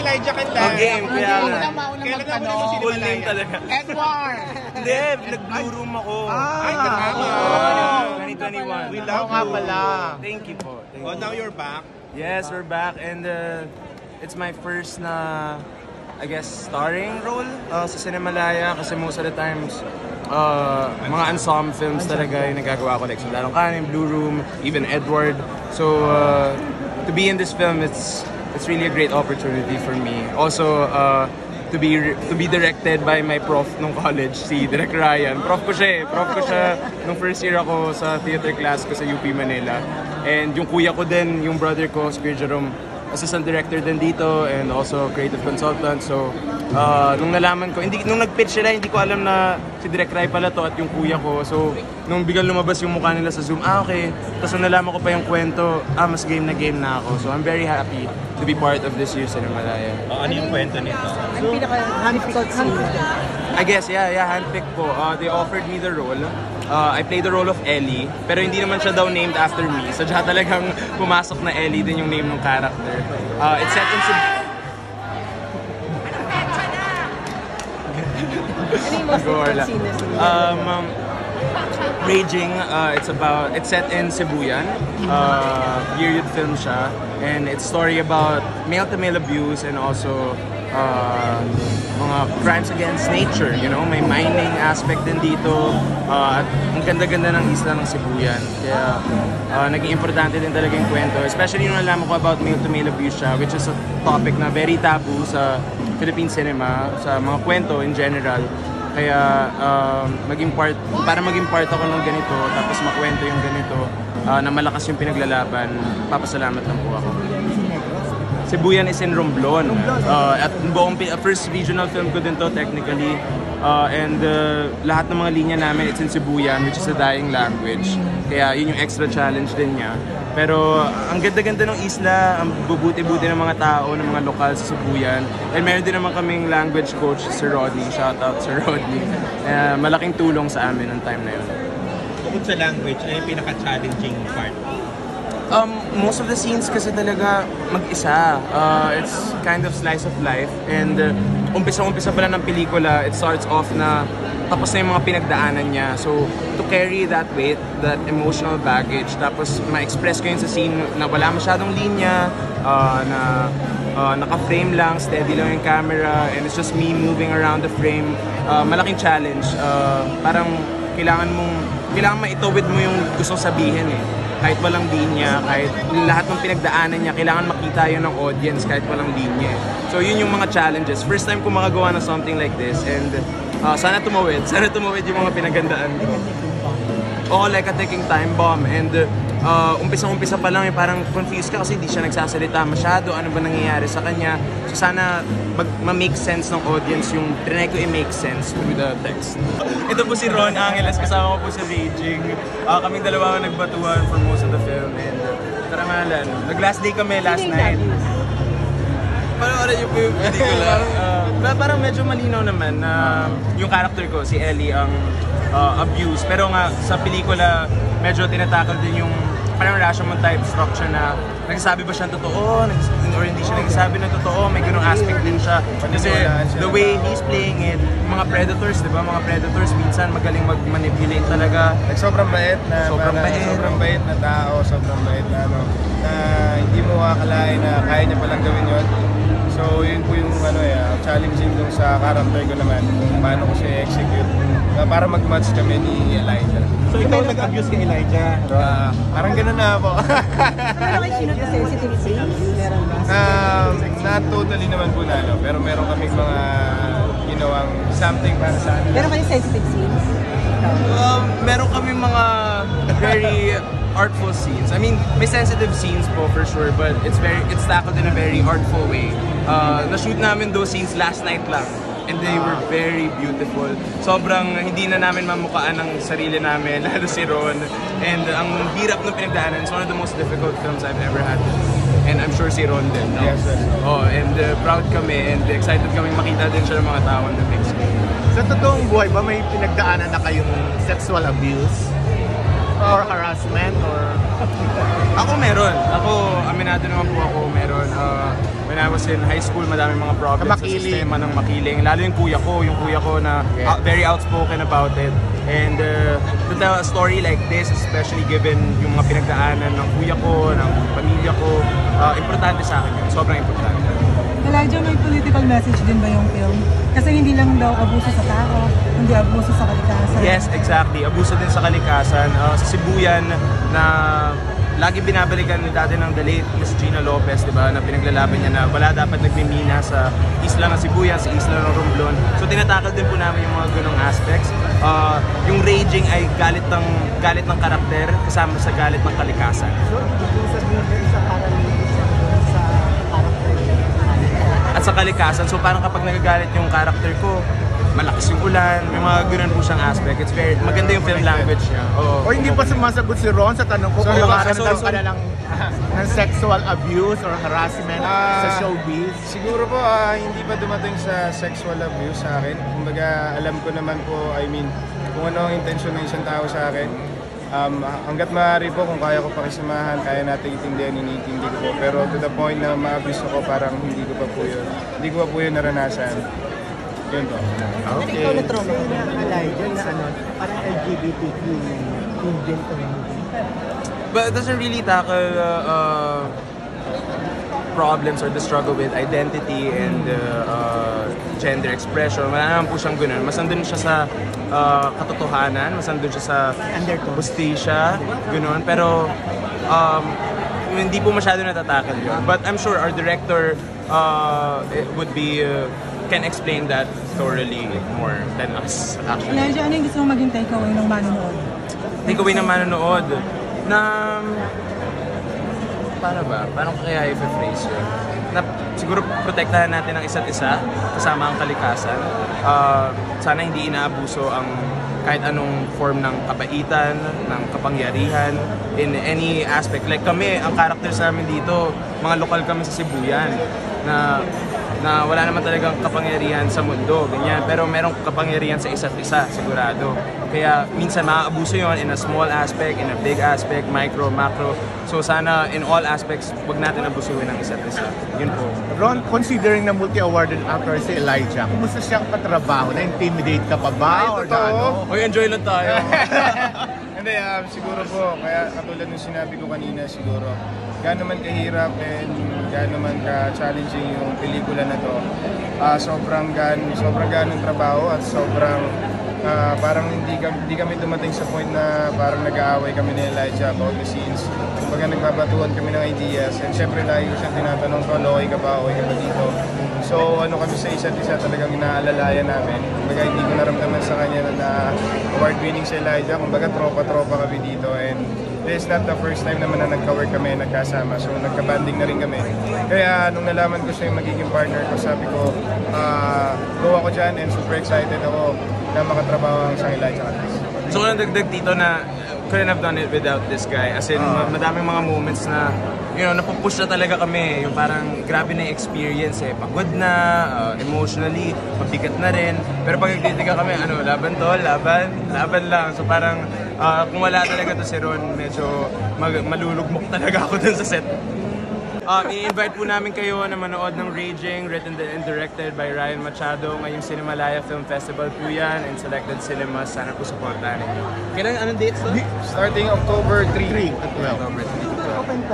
Elijah Candela. Okay, kaya Kailan ka mo si full name talaga. Edward! Hindi, nag-blue room ako. Ay, tama. 2021. We love nga pala. Thank you po. Thank Oh, you. now you're back. Yes, we're back and it's my first na, I guess, starring role sa Cinemalaya kasi most of the times mga ensemble films talaga yung nagagawa ko, like Soldadong Kanin, Blue Room, even Edward. So to be in this film, it's really a great opportunity for me. Also to be directed by my prof nung college, si Direk Ryan. Prof ko siya nung first year ako sa theater class ko sa UP Manila. And yung kuya ko din, yung brother ko, si Kuya Jerome, assistant director din dito and also creative consultant. So nung nalaman ko, nung nag-pitch sila, hindi ko alam na si Direk Rai pala to at yung kuya ko. So nung biglang lumabas yung mukha nila sa Zoom, okay. Tapos nung nalaman ko pa yung kwento, mas game na ako. So I'm very happy to be part of this year's Cinemalaya. Ano yung kwento nito? Ang pinaka-handpicked scene. I guess, yeah, handpicked po. They offered me the role. I played the role of Ellie, pero hindi naman siya daw named after me. So diyan talagang pumasok na Ellie din yung name ng character. It's set in Ano yung most important scene na Raging, it's set in Sibuyan. Period film siya. And it's story about male-to-male abuse and also mga crimes against nature, you know, may mining aspect din dito at ang ganda-ganda ng isla ng Sibuyan, kaya naging importante din talaga yung kwento, especially nung nalaman ko about male-to-male abuse siya, which is a topic na very taboo sa Philippine cinema, sa mga kwento in general. Kaya para maging part ako ng ganito, tapos makwento yung ganito, na malakas yung pinaglalaban, papasalamat lang po ako. Sibuyan is in Romblon. At buong first regional film ko din to technically. And lahat ng mga linya namin, it's in Sibuyan, which is a dying language. Kaya yun yung extra challenge din niya. Pero ang ganda-ganda ng isla, ang bubuti-buti ng mga tao, ng mga lokal sa Sibuyan. And meron din naman kaming language coach, Sir Rodney. Shout out Sir Rodney. Malaking tulong sa amin ng time na yun. Bukod sa language, ano yung pinaka-challenging part? Most of the scenes kasi talaga mag-isa. It's kind of slice of life. And umpisa pa lang ng pelikula, it starts off na tapos na yung mga pinagdaanan niya. So, to carry that weight, that emotional baggage, tapos ma-express ko yun sa scene na wala masyadong linya, na naka-frame lang, steady lang yung camera, and it's just me moving around the frame. Malaking challenge. Parang kailangan maitawid mo yung gustong sabihin eh. Kahit walang linya, kahit lahat ng pinagdaanan niya, kailangan makita yun ng audience kahit walang linya. So yun yung mga challenges. First time ko makagawa ng something like this, and sana tumawid yung mga pinagandaan ko. Oo, like a ticking time bomb, and umpisa pa lang parang confused ka kasi hindi siya nagsasalita masyado, ano ba nangyayari sa kanya. So sana ma-make sense ng audience yung trinay ko i-make sense through the text. Ito po si Ron Angeles, kasama ko po sa Raging. Kaming dalawa ang nagbatuhan for most of the film, and karangalan. Nag-last day kami last night. Panoorin niyo po yung pelikula. Parang medyo malinaw naman na yung character ko, si Ellie, ang abuse. Pero nga sa pelikula, medyo tinatakal din yung parang Rashomon type structure na nagsasabi ba siya ng totoo or hindi siya nagsasabi ng totoo, may ganung aspect din siya. Kasi the way he's playing it, mga predators, di ba? Mga predators minsan magaling mag-manipulate talaga. Sobrang bait na tao, sobrang bait na na hindi mo akalain na kaya niya palang gawin yun. So yun po yung challenging dun sa character ko naman, kung paano ko siya execute para mag-match kami ni Elijah. So ikaw nag-abuse kay Elijah? Parang gano'n na po. Pero kayo sinunod na sensitive scenes? Meron ba? Not totally naman po pero meron kaming mga ginawang something para sa akin. Meron kayo sensitive scenes? Meron kami mga very artful scenes. I mean, may sensitive scenes po for sure, but it's tackled in a very artful way. Na-shoot namin those scenes last night lang, and they were very beautiful. Sobrang hindi na namin mamukaan ng sarili namin, lalo si Ron. And ang hirap ng pinagdaanan, it's one of the most difficult films I've ever had. And I'm sure si Ron din. No? Yes, sir. And proud kami and excited kami makita din siya ng mga tao on the big screen. Sa totoong buhay ba may pinagdaanan na kayong sexual abuse? Or harassment? Or Ako meron. Aminado naman po ako meron. When when I was in high school, madaming mga problems sa Makiling. sistema ng makiling. Lalo yung kuya ko na very outspoken about it. And to tell a story like this, especially given yung mga pinagdaanan ng kuya ko, ng pamilya ko, importante sa akin yun. Sobrang importante. Elijah, may political message din ba yung film? Kasi hindi lang daw abuso sa tao, hindi abuso sa kalikasan. Yes, exactly. Abuso din sa kalikasan. Sa Sibuyan na lagi binabalikan dati ng the late Miss Gina Lopez, di ba, na pinaglalaban niya na wala dapat nagmimina sa isla ng Sibuyan, sa isla ng Romblon. So tinatakal din po namin yung mga ganong aspects. Yung raging ay galit ng karakter kasama sa galit ng kalikasan. So, ibig sabihin din sa karamihan sa karakter. At sa kalikasan, so parang kapag nagagalit yung karakter ko, malakas yung ulan, may mga ganun po siyang aspect. It's very, maganda yung film language niya. Oo. O hindi pa sumasagot si Ron sa tanong ko kung Sorry, makaramdam sorry. ka na ng sexual abuse or harassment sa showbiz. Siguro po, hindi pa dumating sa sexual abuse sa akin. Kumbaga, alam ko naman po, I mean, kung ano ang intensyon ng isang tao sa akin. Hanggat maaari po, kung kaya ko pakisamahan, kaya natin itindihan, iniintindi ko po. Pero to the point na ma-abuse ako, parang hindi ko pa po yun naranasan. Yun po. Okay. Ikaw na-trauma ko na Elijah na parang LGBTQ convent ko. But it doesn't really tackle problems or the struggle with identity and gender expression. Wala naman po siyang ganun. Mas nandun siya sa katotohanan, mas nandun siya sa hustisya, ganun. Pero hindi po masyado natatakal yun. But I'm sure our director would be can explain that thoroughly more than us, actually. Elijah, ano yung gusto mong maging takeaway ng manonood? Takeaway ng manonood na paano ko kaya i-phrase yun? Na siguro protektahan natin ang isa't isa kasama ang kalikasan. Sana hindi inaabuso ang kahit anong form ng kabaitan, ng kapangyarihan in any aspect. Like kami, ang characters namin dito, mga lokal kami sa Sibuyan na wala naman talagang kapangyarihan sa mundo, ganyan. Pero merong kapangyarihan sa isa't isa, sigurado. Kaya minsan maaabuso yon in a small aspect, in a big aspect, micro, macro. So sana in all aspects, wag natin abusuin ang isa't isa. Yun po. Ron, considering na multi-awarded actor si Elijah, kumusta siyang katrabaho? Na-intimidate ka pa ba? Ay, Or totoo. ano? Oy, enjoy lang tayo. Hindi, siguro po, kaya katulad ng sinabi ko kanina, siguro, gaano man kahirap and gaano man ka-challenging yung pelikula na to, sobrang ganong trabaho at sobrang parang hindi kami dumating sa point na parang nag-aaway kami ni Elijah about the scenes. Kumbaga nagbabatuan kami ng ideas and syempre lagi ko siyang tinatanong ko, okay ka ba dito? So ano kami sa isa't isa talagang inaalalayan namin. Kumbaga hindi ko naramdaman sa kanya na award-winning si Elijah. Kumbaga tropa-tropa kami dito and this is not the first time naman na nagka-work kami, nagkasama. So nagka-banding na rin kami. Kaya nung nalaman ko siya yung magiging partner ko, sabi ko, go ako dyan and super excited ako na makatrabaho ang isang Elijah Catis. So kung nagdagdag dito na couldn't have done it without this guy. As in, madaming mga moments na, napupush na talaga kami. Yung parang grabe na yung experience eh. Pagod na, emotionally, mabigat na rin. Pero pag nagtitiga kami, laban tol, laban lang. So parang, kung wala talaga to si Ron, medyo malulugmok talaga ako dun sa set. I-invite po namin kayo na manood ng Raging, written and directed by Ryan Machado. Ngayong Cinemalaya Film Festival po yan and selected cinemas. Sana po supportahan ninyo. Kailan, anong dates to? Starting October 3. At 12. October 3.